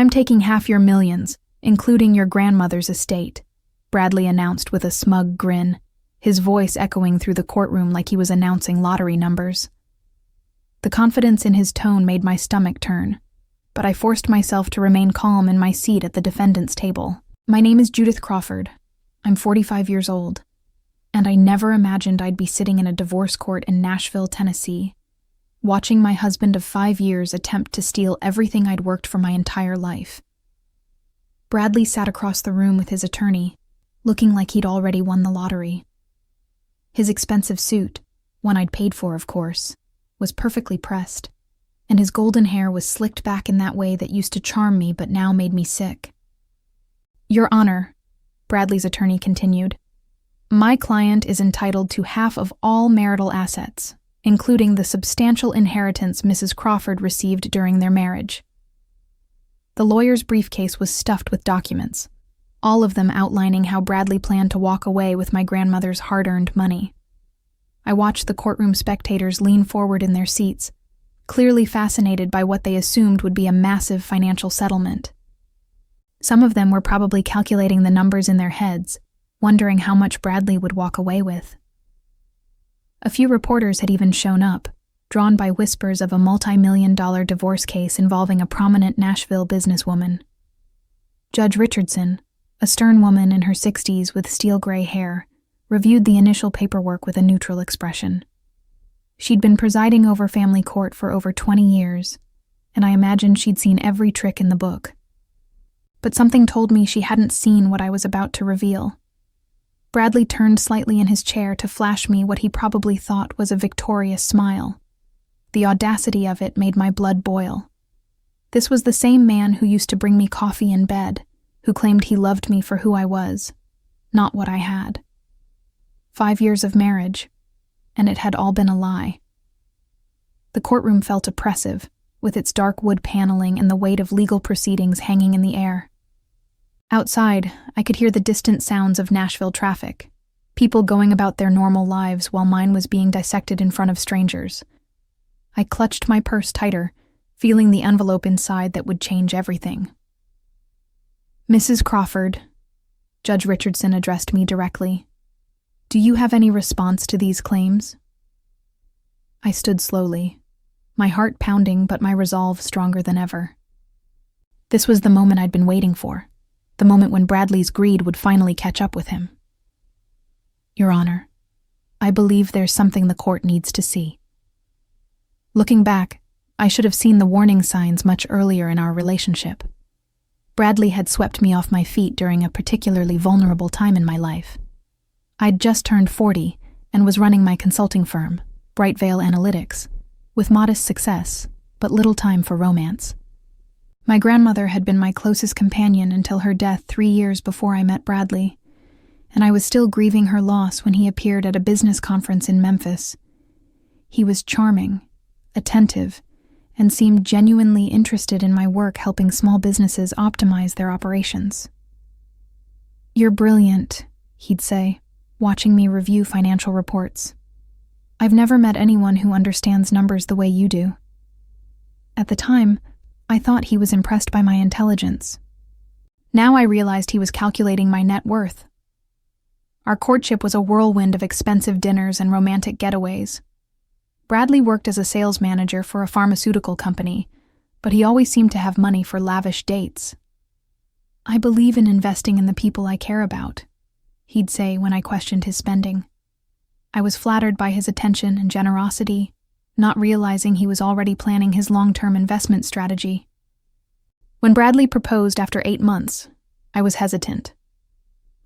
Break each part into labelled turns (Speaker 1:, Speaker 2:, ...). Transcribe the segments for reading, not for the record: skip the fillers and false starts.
Speaker 1: I'm taking half your millions, including your grandmother's estate," Bradley announced with a smug grin, his voice echoing through the courtroom like he was announcing lottery numbers. The confidence in his tone made my stomach turn, but I forced myself to remain calm in my seat at the defendant's table. "My name is Judith Crawford. I'm 45 years old, and I never imagined I'd be sitting in a divorce court in Nashville, Tennessee, watching my husband of 5 years attempt to steal everything I'd worked for my entire life." Bradley sat across the room with his attorney, looking like he'd already won the lottery. His expensive suit, one I'd paid for, of course, was perfectly pressed, and his golden hair was slicked back in that way that used to charm me but now made me sick. "Your Honor," Bradley's attorney continued, "my client is entitled to half of all marital assets, including the substantial inheritance Mrs. Crawford received during their marriage." The lawyer's briefcase was stuffed with documents, all of them outlining how Bradley planned to walk away with my grandmother's hard-earned money. I watched the courtroom spectators lean forward in their seats, clearly fascinated by what they assumed would be a massive financial settlement. Some of them were probably calculating the numbers in their heads, wondering how much Bradley would walk away with. A few reporters had even shown up, drawn by whispers of a multi-million-dollar divorce case involving a prominent Nashville businesswoman. Judge Richardson, a stern woman in her 60s with steel-gray hair, reviewed the initial paperwork with a neutral expression. She'd been presiding over family court for over 20 years, and I imagined she'd seen every trick in the book. But something told me she hadn't seen what I was about to reveal. Bradley turned slightly in his chair to flash me what he probably thought was a victorious smile. The audacity of it made my blood boil. This was the same man who used to bring me coffee in bed, who claimed he loved me for who I was, not what I had. 5 years of marriage, and it had all been a lie. The courtroom felt oppressive, with its dark wood paneling and the weight of legal proceedings hanging in the air. Outside, I could hear the distant sounds of Nashville traffic, people going about their normal lives while mine was being dissected in front of strangers. I clutched my purse tighter, feeling the envelope inside that would change everything. "Mrs. Crawford," Judge Richardson addressed me directly, "do you have any response to these claims?" I stood slowly, my heart pounding but my resolve stronger than ever. This was the moment I'd been waiting for, the moment when Bradley's greed would finally catch up with him. "Your Honor, I believe there's something the court needs to see." Looking back, I should have seen the warning signs much earlier in our relationship. Bradley had swept me off my feet during a particularly vulnerable time in my life. I'd just turned 40 and was running my consulting firm, Bright Veil Analytics, with modest success, but little time for romance. My grandmother had been my closest companion until her death 3 years before I met Bradley, and I was still grieving her loss when he appeared at a business conference in Memphis. He was charming, attentive, and seemed genuinely interested in my work helping small businesses optimize their operations. "You're brilliant," he'd say, watching me review financial reports. "I've never met anyone who understands numbers the way you do." At the time, I thought he was impressed by my intelligence. Now I realized he was calculating my net worth. Our courtship was a whirlwind of expensive dinners and romantic getaways. Bradley worked as a sales manager for a pharmaceutical company, but he always seemed to have money for lavish dates. "I believe in investing in the people I care about," he'd say when I questioned his spending. I was flattered by his attention and generosity, not realizing he was already planning his long-term investment strategy. When Bradley proposed after 8 months, I was hesitant.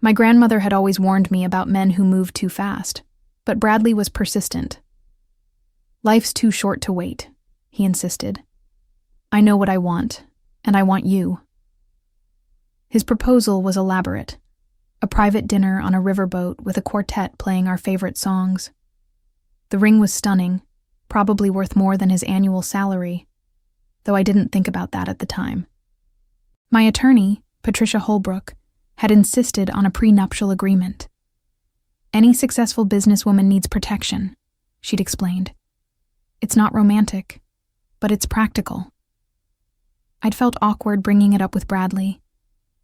Speaker 1: My grandmother had always warned me about men who moved too fast, but Bradley was persistent. "Life's too short to wait," he insisted. "I know what I want, and I want you." His proposal was elaborate. A private dinner on a riverboat with a quartet playing our favorite songs. The ring was stunning, probably worth more than his annual salary, though I didn't think about that at the time. My attorney, Patricia Holbrook, had insisted on a prenuptial agreement. "Any successful businesswoman needs protection," she'd explained. "It's not romantic, but it's practical." I'd felt awkward bringing it up with Bradley,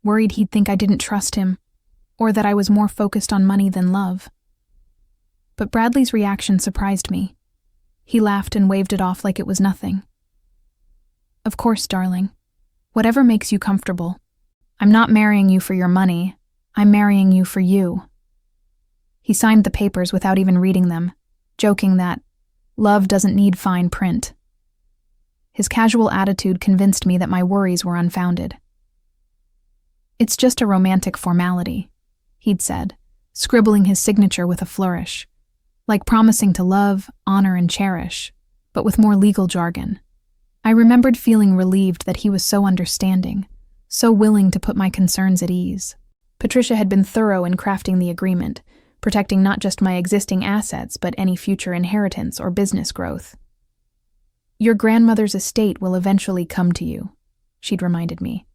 Speaker 1: worried he'd think I didn't trust him, or that I was more focused on money than love. But Bradley's reaction surprised me. He laughed and waved it off like it was nothing. Of course, darling. Whatever makes you comfortable. I'm not marrying you for your money. I'm marrying you for you. He signed the papers without even reading them, joking that love doesn't need fine print. His casual attitude convinced me that my worries were unfounded. It's just a romantic formality, he'd said, scribbling his signature with a flourish, like promising to love, honor, and cherish, but with more legal jargon. I remembered feeling relieved that he was so understanding, so willing to put my concerns at ease. Patricia had been thorough in crafting the agreement, protecting not just my existing assets but any future inheritance or business growth. Your grandmother's estate will eventually come to you, she'd reminded me.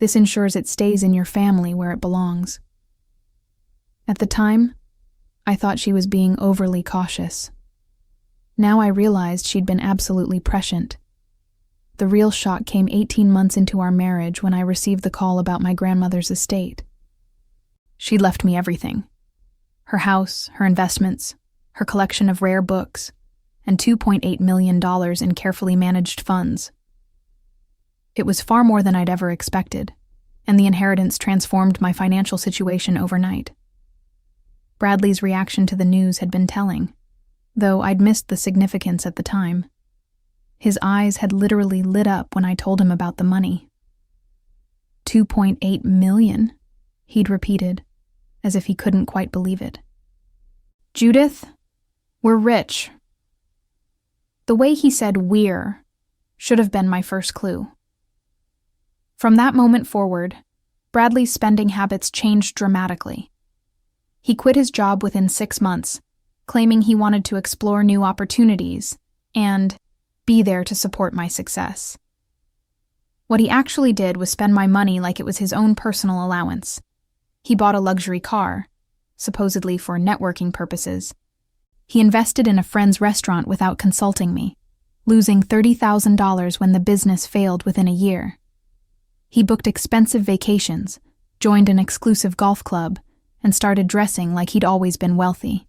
Speaker 1: This ensures it stays in your family where it belongs. At the time, I thought she was being overly cautious. Now I realized she'd been absolutely prescient. The real shock came 18 months into our marriage when I received the call about my grandmother's estate. She'd left me everything. Her house, her investments, her collection of rare books, and $2.8 million in carefully managed funds. It was far more than I'd ever expected, and the inheritance transformed my financial situation overnight. Bradley's reaction to the news had been telling, though I'd missed the significance at the time. His eyes had literally lit up when I told him about the money. $2.8 million, he'd repeated, as if he couldn't quite believe it. Judith, we're rich. The way he said we're should have been my first clue. From that moment forward, Bradley's spending habits changed dramatically. He quit his job within 6 months, claiming he wanted to explore new opportunities and be there to support my success. What he actually did was spend my money like it was his own personal allowance. He bought a luxury car, supposedly for networking purposes. He invested in a friend's restaurant without consulting me, losing $30,000 when the business failed within a year. He booked expensive vacations, joined an exclusive golf club, and started dressing like he'd always been wealthy.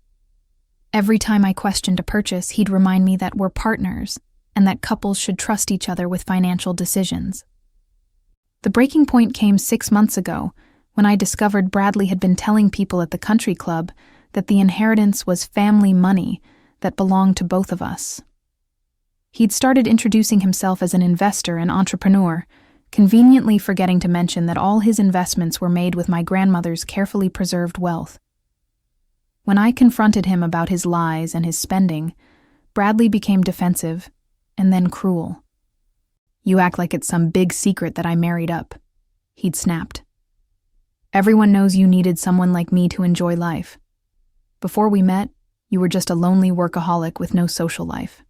Speaker 1: Every time I questioned a purchase, he'd remind me that we're partners and that couples should trust each other with financial decisions. The breaking point came 6 months ago when I discovered Bradley had been telling people at the country club that the inheritance was family money that belonged to both of us. He'd started introducing himself as an investor and entrepreneur, conveniently forgetting to mention that all his investments were made with my grandmother's carefully preserved wealth. When I confronted him about his lies and his spending, Bradley became defensive and then cruel. You act like it's some big secret that I married up, he'd snapped. Everyone knows you needed someone like me to enjoy life. Before we met, you were just a lonely workaholic with no social life.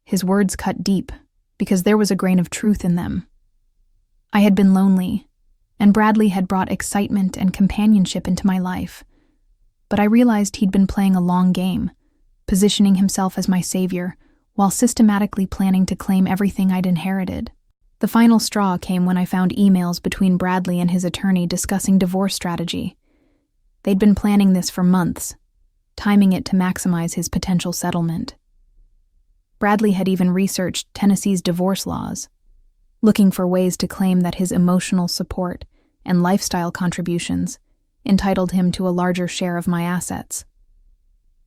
Speaker 1: His words cut deep because there was a grain of truth in them. I had been lonely, and Bradley had brought excitement and companionship into my life. But I realized he'd been playing a long game, positioning himself as my savior, while systematically planning to claim everything I'd inherited. The final straw came when I found emails between Bradley and his attorney discussing divorce strategy. They'd been planning this for months, timing it to maximize his potential settlement. Bradley had even researched Tennessee's divorce laws, looking for ways to claim that his emotional support and lifestyle contributions entitled him to a larger share of my assets.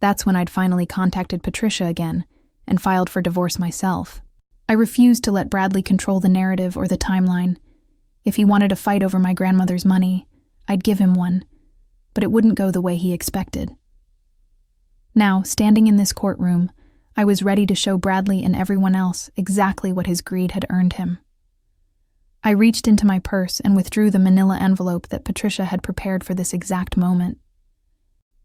Speaker 1: That's when I'd finally contacted Patricia again and filed for divorce myself. I refused to let Bradley control the narrative or the timeline. If he wanted a fight over my grandmother's money, I'd give him one, but it wouldn't go the way he expected. Now, standing in this courtroom, I was ready to show Bradley and everyone else exactly what his greed had earned him. I reached into my purse and withdrew the manila envelope that Patricia had prepared for this exact moment.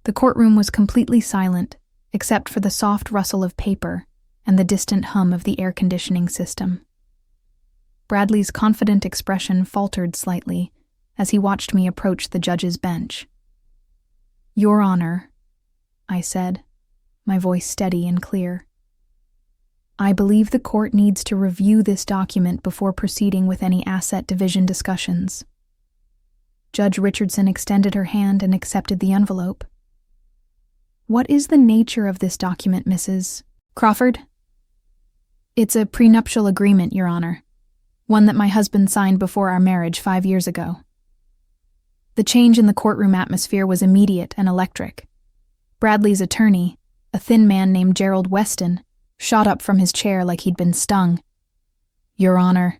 Speaker 1: The courtroom was completely silent, except for the soft rustle of paper and the distant hum of the air conditioning system. Bradley's confident expression faltered slightly as he watched me approach the judge's bench. "Your Honor," I said, my voice steady and clear. I believe the court needs to review this document before proceeding with any asset division discussions. Judge Richardson extended her hand and accepted the envelope. What is the nature of this document, Mrs. Crawford? It's a prenuptial agreement, Your Honor. One that my husband signed before our marriage 5 years ago. The change in the courtroom atmosphere was immediate and electric. Bradley's attorney, a thin man named Gerald Weston, shot up from his chair like he'd been stung. Your Honor,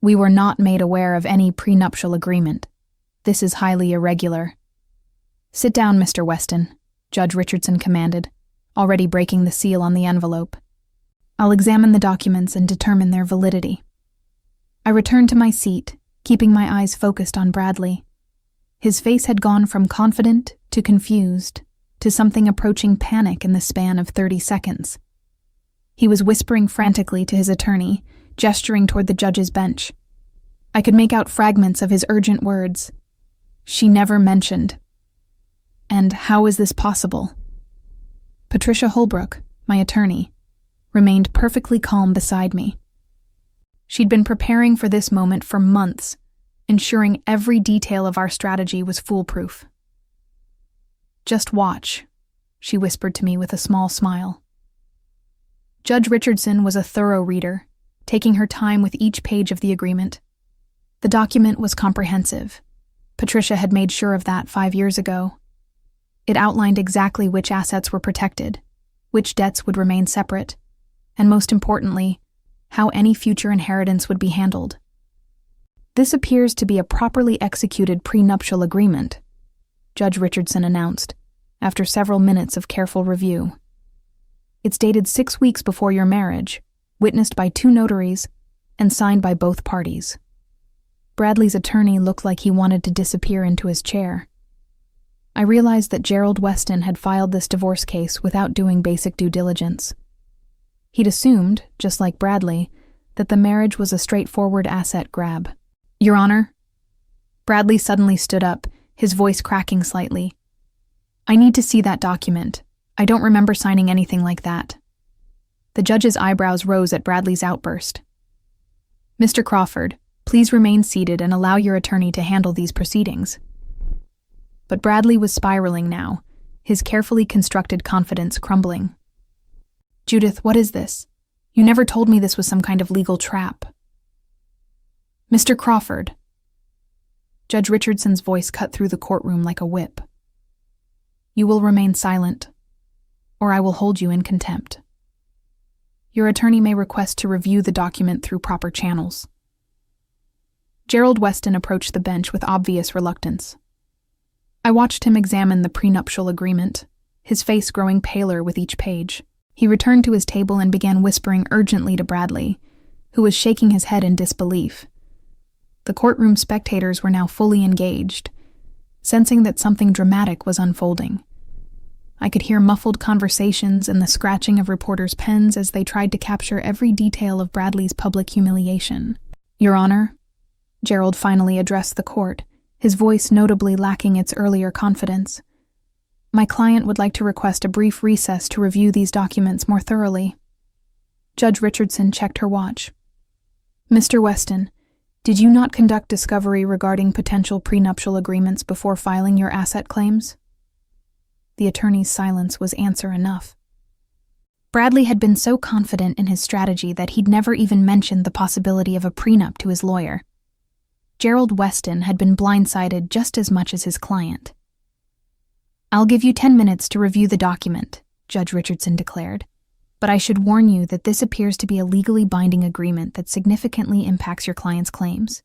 Speaker 1: we were not made aware of any prenuptial agreement. This is highly irregular. Sit down, Mr. Weston, Judge Richardson commanded, already breaking the seal on the envelope. I'll examine the documents and determine their validity. I returned to my seat, keeping my eyes focused on Bradley. His face had gone from confident to confused to something approaching panic in the span of 30 seconds. He was whispering frantically to his attorney, gesturing toward the judge's bench. I could make out fragments of his urgent words. She never mentioned. And how is this possible? Patricia Holbrook, my attorney, remained perfectly calm beside me. She'd been preparing for this moment for months, ensuring every detail of our strategy was foolproof. Just watch, she whispered to me with a small smile. Judge Richardson was a thorough reader, taking her time with each page of the agreement. The document was comprehensive. Patricia had made sure of that 5 years ago. It outlined exactly which assets were protected, which debts would remain separate, and most importantly, how any future inheritance would be handled. This appears to be a properly executed prenuptial agreement, Judge Richardson announced, after several minutes of careful review. It's dated 6 weeks before your marriage, witnessed by 2 notaries, and signed by both parties. Bradley's attorney looked like he wanted to disappear into his chair. I realized that Gerald Weston had filed this divorce case without doing basic due diligence. He'd assumed, just like Bradley, that the marriage was a straightforward asset grab. Your Honor? Bradley suddenly stood up, his voice cracking slightly. I need to see that document. I don't remember signing anything like that. The judge's eyebrows rose at Bradley's outburst. Mr. Crawford, please remain seated and allow your attorney to handle these proceedings. But Bradley was spiraling now, his carefully constructed confidence crumbling. Judith, what is this? You never told me this was some kind of legal trap. Mr. Crawford. Judge Richardson's voice cut through the courtroom like a whip. You will remain silent, or I will hold you in contempt. Your attorney may request to review the document through proper channels. Gerald Weston approached the bench with obvious reluctance. I watched him examine the prenuptial agreement, his face growing paler with each page. He returned to his table and began whispering urgently to Bradley, who was shaking his head in disbelief. The courtroom spectators were now fully engaged, sensing that something dramatic was unfolding. I could hear muffled conversations and the scratching of reporters' pens as they tried to capture every detail of Bradley's public humiliation. Your Honor, Gerald finally addressed the court, his voice notably lacking its earlier confidence. My client would like to request a brief recess to review these documents more thoroughly. Judge Richardson checked her watch. Mr. Weston, did you not conduct discovery regarding potential prenuptial agreements before filing your asset claims? The attorney's silence was answer enough. Bradley had been so confident in his strategy that he'd never even mentioned the possibility of a prenup to his lawyer. Gerald Weston had been blindsided just as much as his client. I'll give you 10 minutes to review the document, Judge Richardson declared, but I should warn you that this appears to be a legally binding agreement that significantly impacts your client's claims.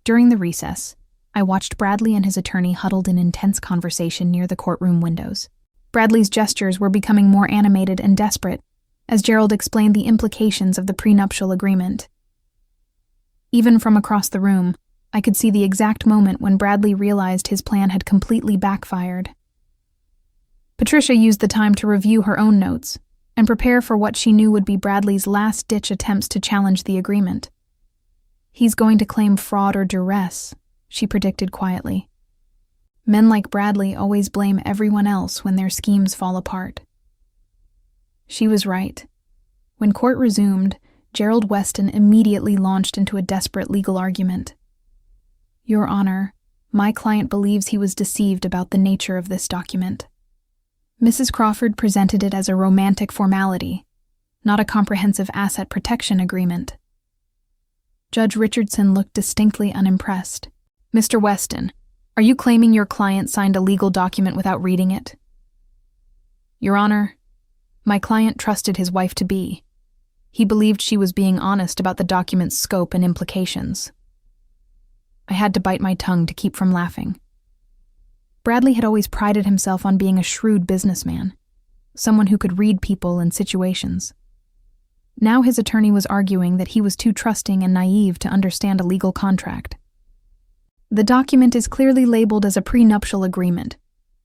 Speaker 1: During the recess, I watched Bradley and his attorney huddled in intense conversation near the courtroom windows. Bradley's gestures were becoming more animated and desperate as Gerald explained the implications of the prenuptial agreement. Even from across the room, I could see the exact moment when Bradley realized his plan had completely backfired. Patricia used the time to review her own notes and prepare for what she knew would be Bradley's last-ditch attempts to challenge the agreement. He's going to claim fraud or duress, she predicted quietly. Men like Bradley always blame everyone else when their schemes fall apart. She was right. When court resumed, Gerald Weston immediately launched into a desperate legal argument. Your Honor, my client believes he was deceived about the nature of this document. Mrs. Crawford presented it as a romantic formality, not a comprehensive asset protection agreement. Judge Richardson looked distinctly unimpressed. Mr. Weston, are you claiming your client signed a legal document without reading it? Your Honor, my client trusted his wife-to-be. He believed she was being honest about the document's scope and implications. I had to bite my tongue to keep from laughing. Bradley had always prided himself on being a shrewd businessman, someone who could read people and situations. Now his attorney was arguing that he was too trusting and naive to understand a legal contract. The document is clearly labeled as a prenuptial agreement,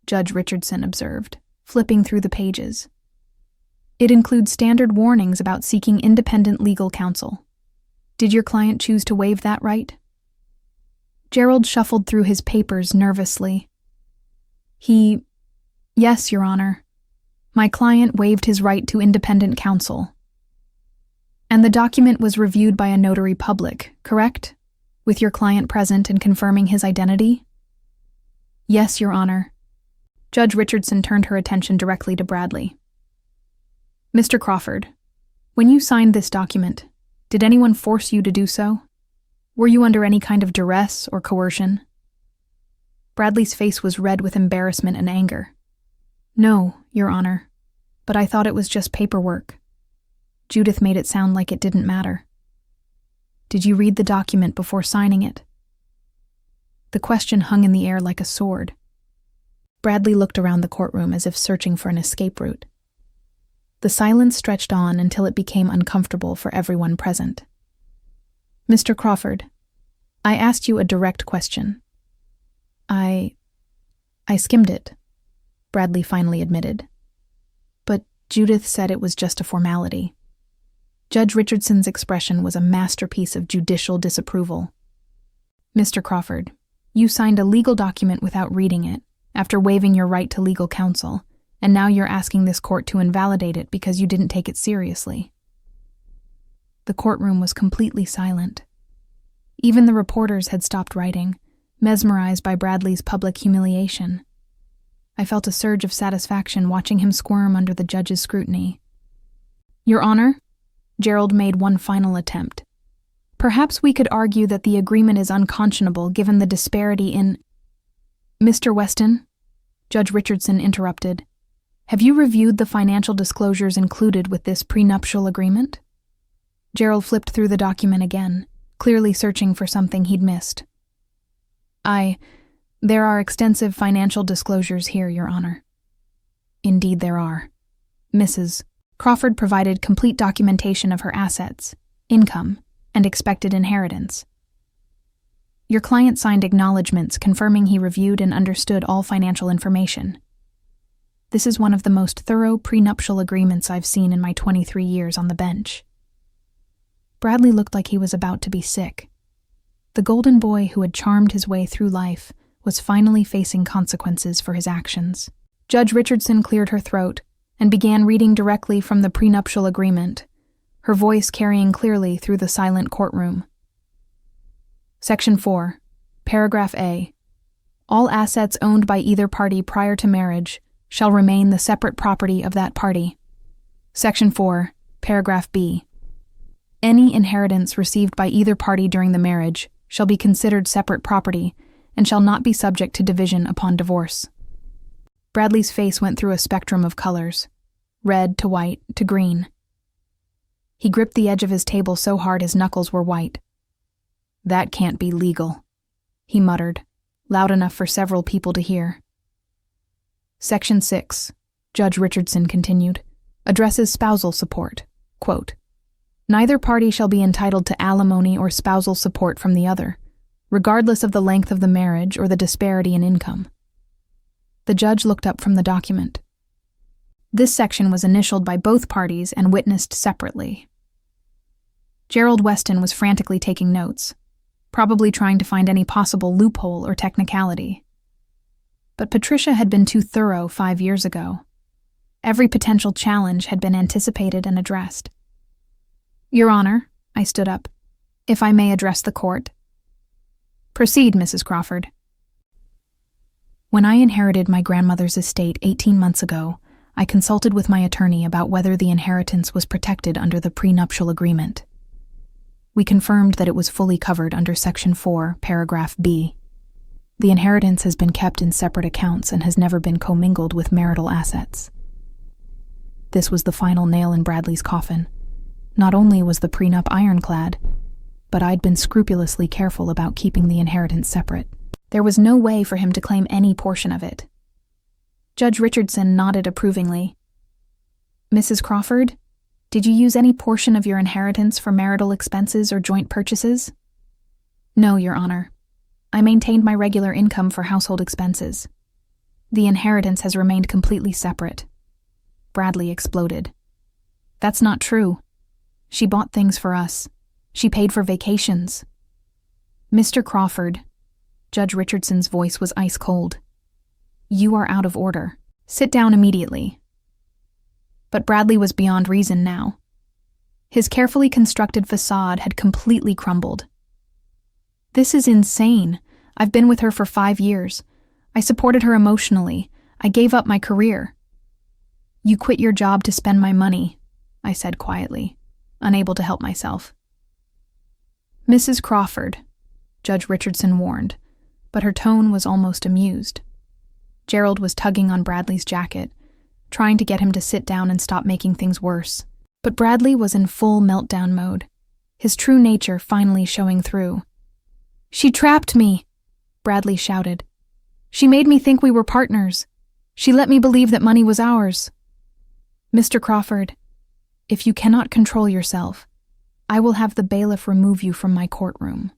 Speaker 1: Judge Richardson observed, flipping through the pages. It includes standard warnings about seeking independent legal counsel. Did your client choose to waive that right? Gerald shuffled through his papers nervously. Yes, Your Honor. My client waived his right to independent counsel. And the document was reviewed by a notary public, correct? With your client present and confirming his identity? Yes, Your Honor. Judge Richardson turned her attention directly to Bradley. Mr. Crawford, when you signed this document, did anyone force you to do so? Were you under any kind of duress or coercion? Bradley's face was red with embarrassment and anger. No, Your Honor, but I thought it was just paperwork. Judith made it sound like it didn't matter. Did you read the document before signing it? The question hung in the air like a sword. Bradley looked around the courtroom as if searching for an escape route. The silence stretched on until it became uncomfortable for everyone present. Mr. Crawford, I asked you a direct question. I skimmed it, Bradley finally admitted. But Judith said it was just a formality. Judge Richardson's expression was a masterpiece of judicial disapproval. Mr. Crawford, you signed a legal document without reading it, after waiving your right to legal counsel, and now you're asking this court to invalidate it because you didn't take it seriously. The courtroom was completely silent. Even the reporters had stopped writing, mesmerized by Bradley's public humiliation. I felt a surge of satisfaction watching him squirm under the judge's scrutiny. Your Honor, Gerald made one final attempt. Perhaps we could argue that the agreement is unconscionable given the disparity in... Mr. Weston, Judge Richardson interrupted. Have you reviewed the financial disclosures included with this prenuptial agreement? Gerald flipped through the document again, clearly searching for something he'd missed. There are extensive financial disclosures here, Your Honor. Indeed there are. Mrs. Crawford provided complete documentation of her assets, income, and expected inheritance. Your client signed acknowledgments confirming he reviewed and understood all financial information. This is one of the most thorough prenuptial agreements I've seen in my 23 years on the bench. Bradley looked like he was about to be sick. The golden boy who had charmed his way through life was finally facing consequences for his actions. Judge Richardson cleared her throat and began reading directly from the prenuptial agreement, her voice carrying clearly through the silent courtroom. Section 4, Paragraph A. All assets owned by either party prior to marriage shall remain the separate property of that party. Section 4, Paragraph B. Any inheritance received by either party during the marriage shall be considered separate property and shall not be subject to division upon divorce. Bradley's face went through a spectrum of colors, red to white to green. He gripped the edge of his table so hard his knuckles were white. That can't be legal, he muttered, loud enough for several people to hear. Section 6, Judge Richardson continued, addresses spousal support. Quote, neither party shall be entitled to alimony or spousal support from the other, regardless of the length of the marriage or the disparity in income. The judge looked up from the document. This section was initialed by both parties and witnessed separately. Gerald Weston was frantically taking notes, probably trying to find any possible loophole or technicality. But Patricia had been too thorough 5 years ago. Every potential challenge had been anticipated and addressed. Your Honor, I stood up. If I may address the court. Proceed, Mrs. Crawford. When I inherited my grandmother's estate 18 months ago, I consulted with my attorney about whether the inheritance was protected under the prenuptial agreement. We confirmed that it was fully covered under Section 4, Paragraph B. The inheritance has been kept in separate accounts and has never been commingled with marital assets. This was the final nail in Bradley's coffin. Not only was the prenup ironclad, but I'd been scrupulously careful about keeping the inheritance separate. There was no way for him to claim any portion of it. Judge Richardson nodded approvingly. Mrs. Crawford, did you use any portion of your inheritance for marital expenses or joint purchases? No, Your Honor. I maintained my regular income for household expenses. The inheritance has remained completely separate. Bradley exploded. That's not true. She bought things for us. She paid for vacations. Mr. Crawford, Judge Richardson's voice was ice cold. You are out of order. Sit down immediately. But Bradley was beyond reason now. His carefully constructed facade had completely crumbled. This is insane. I've been with her for 5 years. I supported her emotionally. I gave up my career. You quit your job to spend my money, I said quietly, unable to help myself. Mrs. Crawford, Judge Richardson warned, but her tone was almost amused. Gerald was tugging on Bradley's jacket, trying to get him to sit down and stop making things worse. But Bradley was in full meltdown mode, his true nature finally showing through. She trapped me, Bradley shouted. She made me think we were partners. She let me believe that money was ours. Mr. Crawford, if you cannot control yourself, I will have the bailiff remove you from my courtroom.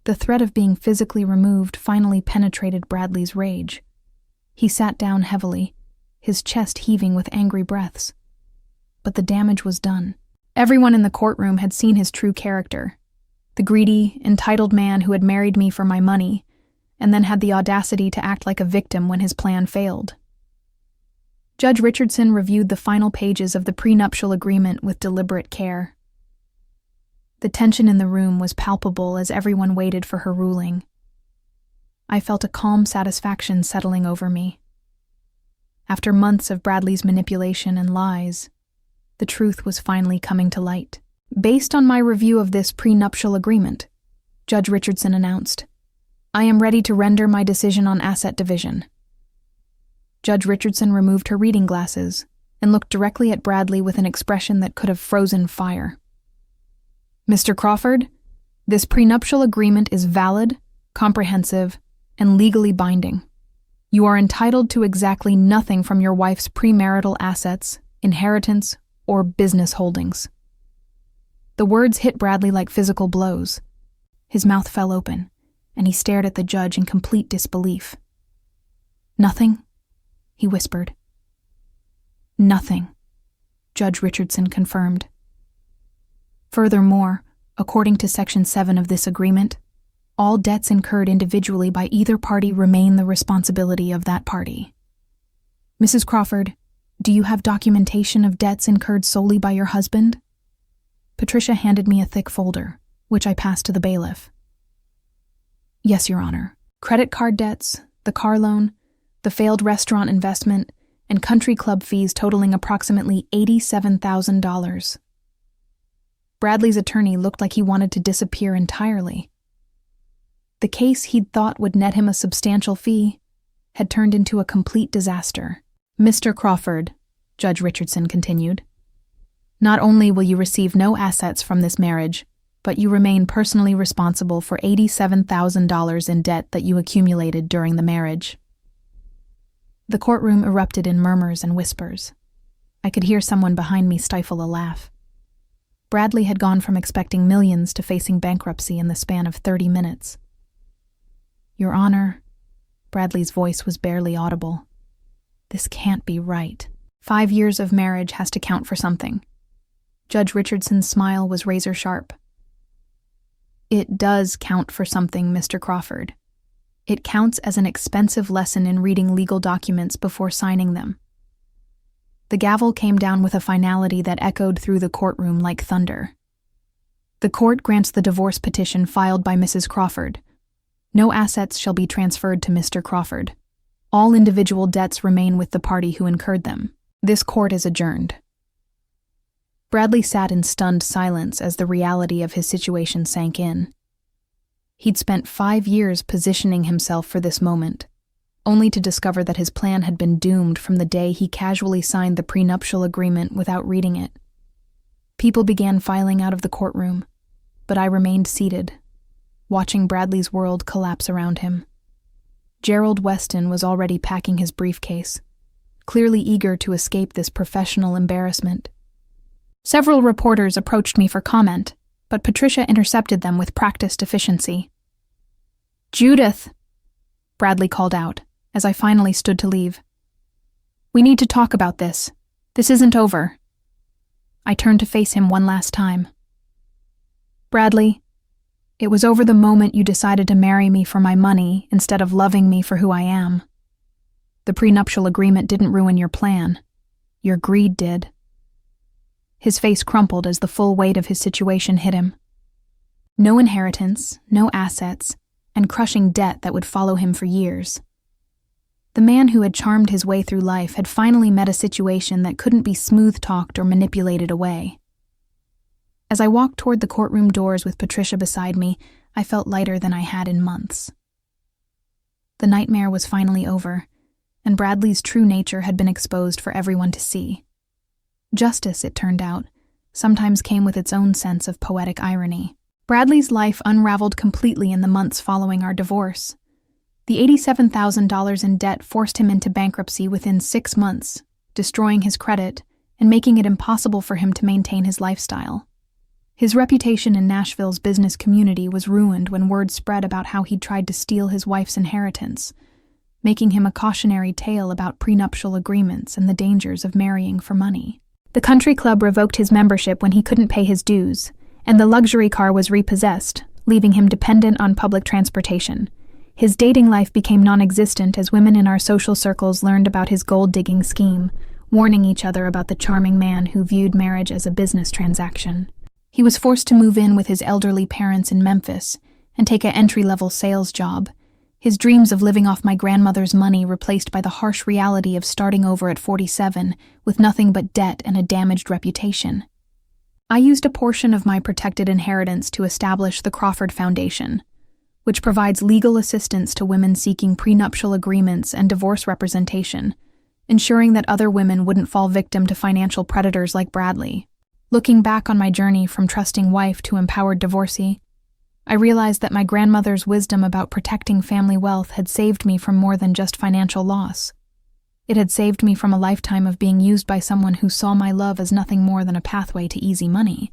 Speaker 1: The threat of being physically removed finally penetrated Bradley's rage. He sat down heavily, his chest heaving with angry breaths. But the damage was done. Everyone in the courtroom had seen his true character. The greedy, entitled man who had married me for my money, and then had the audacity to act like a victim when his plan failed. Judge Richardson reviewed the final pages of the prenuptial agreement with deliberate care. The tension in the room was palpable as everyone waited for her ruling. I felt a calm satisfaction settling over me. After months of Bradley's manipulation and lies, the truth was finally coming to light. Based on my review of this prenuptial agreement, Judge Richardson announced, I am ready to render my decision on asset division. Judge Richardson removed her reading glasses and looked directly at Bradley with an expression that could have frozen fire. Mr. Crawford, this prenuptial agreement is valid, comprehensive, and legally binding. You are entitled to exactly nothing from your wife's premarital assets, inheritance, or business holdings. The words hit Bradley like physical blows. His mouth fell open, and he stared at the judge in complete disbelief. Nothing? He whispered. Nothing, Judge Richardson confirmed. Furthermore, according to Section 7 of this agreement, all debts incurred individually by either party remain the responsibility of that party. Mrs. Crawford, do you have documentation of debts incurred solely by your husband? Patricia handed me a thick folder, which I passed to the bailiff. Yes, Your Honor. Credit card debts, the car loan, the failed restaurant investment, and country club fees totaling approximately $87,000. Bradley's attorney looked like he wanted to disappear entirely. The case he'd thought would net him a substantial fee had turned into a complete disaster. Mr. Crawford, Judge Richardson continued, not only will you receive no assets from this marriage, but you remain personally responsible for $87,000 in debt that you accumulated during the marriage. The courtroom erupted in murmurs and whispers. I could hear someone behind me stifle a laugh. Bradley had gone from expecting millions to facing bankruptcy in the span of 30 minutes. Your Honor, Bradley's voice was barely audible. This can't be right. 5 years of marriage has to count for something. Judge Richardson's smile was razor sharp. It does count for something, Mr. Crawford. It counts as an expensive lesson in reading legal documents before signing them. The gavel came down with a finality that echoed through the courtroom like thunder. The court grants the divorce petition filed by Mrs. Crawford. No assets shall be transferred to Mr. Crawford. All individual debts remain with the party who incurred them. This court is adjourned. Bradley sat in stunned silence as the reality of his situation sank in. He'd spent 5 years positioning himself for this moment, only to discover that his plan had been doomed from the day he casually signed the prenuptial agreement without reading it. People began filing out of the courtroom, but I remained seated, watching Bradley's world collapse around him. Gerald Weston was already packing his briefcase, clearly eager to escape this professional embarrassment. Several reporters approached me for comment, but Patricia intercepted them with practiced efficiency. "Judith," Bradley called out, as I finally stood to leave. "We need to talk about this. This isn't over." I turned to face him one last time. "Bradley, it was over the moment you decided to marry me for my money instead of loving me for who I am. The prenuptial agreement didn't ruin your plan. Your greed did." His face crumpled as the full weight of his situation hit him. No inheritance, no assets, and crushing debt that would follow him for years. The man who had charmed his way through life had finally met a situation that couldn't be smooth-talked or manipulated away. As I walked toward the courtroom doors with Patricia beside me, I felt lighter than I had in months. The nightmare was finally over, and Bradley's true nature had been exposed for everyone to see. Justice, it turned out, sometimes came with its own sense of poetic irony. Bradley's life unraveled completely in the months following our divorce. The $87,000 in debt forced him into bankruptcy within 6 months, destroying his credit and making it impossible for him to maintain his lifestyle. His reputation in Nashville's business community was ruined when word spread about how he'd tried to steal his wife's inheritance, making him a cautionary tale about prenuptial agreements and the dangers of marrying for money. The country club revoked his membership when he couldn't pay his dues, and the luxury car was repossessed, leaving him dependent on public transportation. His dating life became non-existent as women in our social circles learned about his gold-digging scheme, warning each other about the charming man who viewed marriage as a business transaction. He was forced to move in with his elderly parents in Memphis and take an entry-level sales job, his dreams of living off my grandmother's money replaced by the harsh reality of starting over at 47 with nothing but debt and a damaged reputation. I used a portion of my protected inheritance to establish the Crawford Foundation, which provides legal assistance to women seeking prenuptial agreements and divorce representation, ensuring that other women wouldn't fall victim to financial predators like Bradley. Looking back on my journey from trusting wife to empowered divorcee, I realized that my grandmother's wisdom about protecting family wealth had saved me from more than just financial loss. It had saved me from a lifetime of being used by someone who saw my love as nothing more than a pathway to easy money.